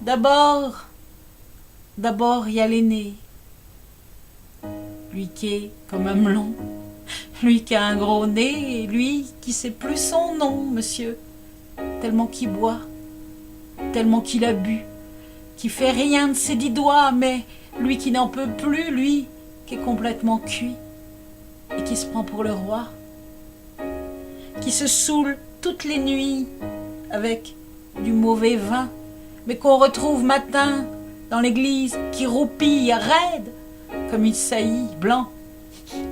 D'abord, d'abord, il y a l'aîné, lui qui est comme un melon, lui qui a un gros nez, et lui qui sait plus son nom, monsieur, tellement qu'il boit, tellement qu'il a bu, qui fait rien de ses 10 doigts, mais lui qui n'en peut plus, lui qui est complètement cuit, et qui se prend pour le roi, qui se saoule toutes les nuits avec du mauvais vin, mais qu'on retrouve matin dans l'église, qui roupille raide comme une saillie blanc,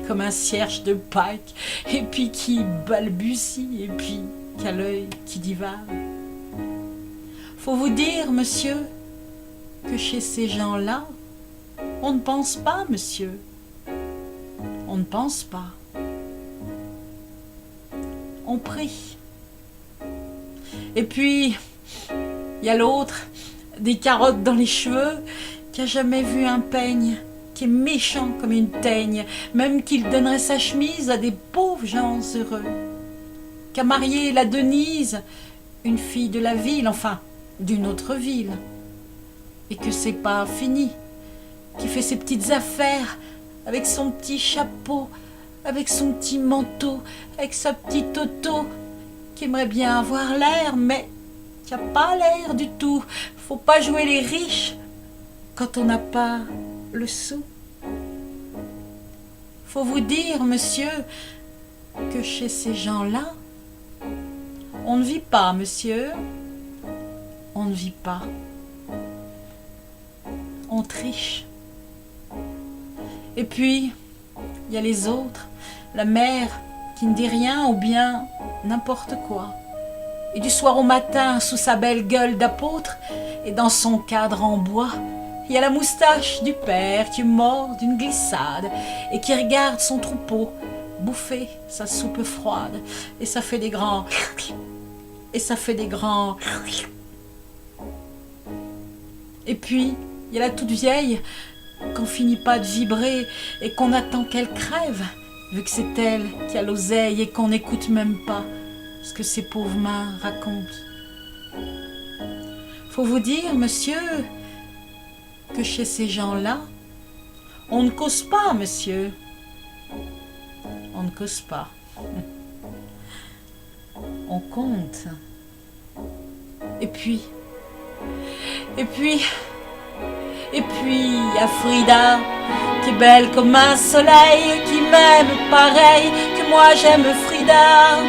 comme un cierge de Pâques, et puis qui balbutie, et puis qui a l'œil qui divague. Faut vous dire, monsieur, que chez ces gens-là, on ne pense pas, monsieur. On ne pense pas. On prie. Et puis, il y a l'autre, des carottes dans les cheveux, qui a jamais vu un peigne, qui est méchant comme une teigne, même qu'il donnerait sa chemise à des pauvres gens heureux, qui a marié la Denise, une fille de la ville, enfin, d'une autre ville, et que c'est pas fini, qui fait ses petites affaires avec son petit chapeau, avec son petit manteau, avec sa petite auto, qui aimerait bien avoir l'air, mais qui n'a pas l'air du tout. Faut pas jouer les riches quand on n'a pas le sou. Faut vous dire, monsieur, que chez ces gens-là, on ne vit pas, monsieur. On ne vit pas. On triche. Et puis, il y a les autres, la mère qui ne dit rien ou bien n'importe quoi. Et du soir au matin, sous sa belle gueule d'apôtre et dans son cadre en bois, il y a la moustache du père qui est mort d'une glissade et qui regarde son troupeau bouffer sa soupe froide. Et ça fait des grands... Et ça fait des grands... Et puis, il y a la toute vieille qu'on finit pas de vibrer et qu'on attend qu'elle crève, vu que c'est elle qui a l'oseille et qu'on n'écoute même pas ce que ces pauvres mains racontent. Faut vous dire, monsieur, que chez ces gens-là, on ne cause pas, monsieur. On ne cause pas. On compte. Et puis, il y a Frida, qui est belle comme un soleil, qui m'aime pareil que moi j'aime Frida.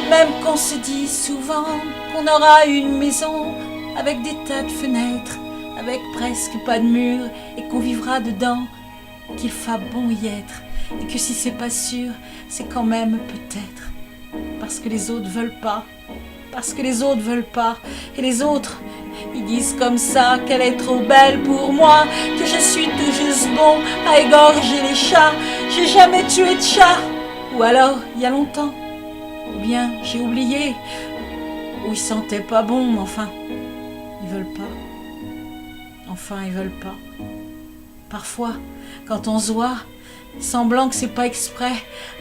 Même qu'on se dit souvent qu'on aura une maison avec des tas de fenêtres, avec presque pas de murs, et qu'on vivra dedans, qu'il fa bon y être, et que si c'est pas sûr, c'est quand même peut-être, parce que les autres veulent pas, parce que les autres veulent pas, et les autres, ils disent comme ça qu'elle est trop belle pour moi, que je suis tout juste bon à égorger les chats, j'ai jamais tué de chat, ou alors il y a longtemps, ou bien j'ai oublié, ou ils sentaient pas bon, mais enfin, ils veulent pas. Enfin, ils veulent pas. Parfois, quand on se voit, semblant que c'est pas exprès,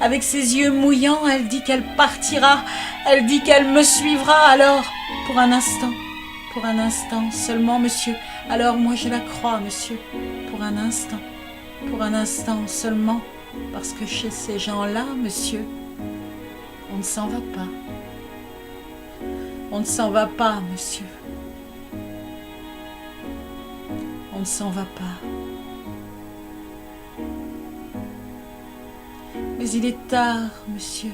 avec ses yeux mouillants, elle dit qu'elle partira, elle dit qu'elle me suivra, alors, pour un instant seulement, monsieur, alors moi je la crois, monsieur, pour un instant seulement, parce que chez ces gens-là, monsieur, on ne s'en va pas. On ne s'en va pas, monsieur. On ne s'en va pas. Mais il est tard, monsieur.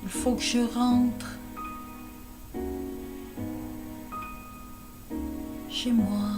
Il faut que je rentre chez moi.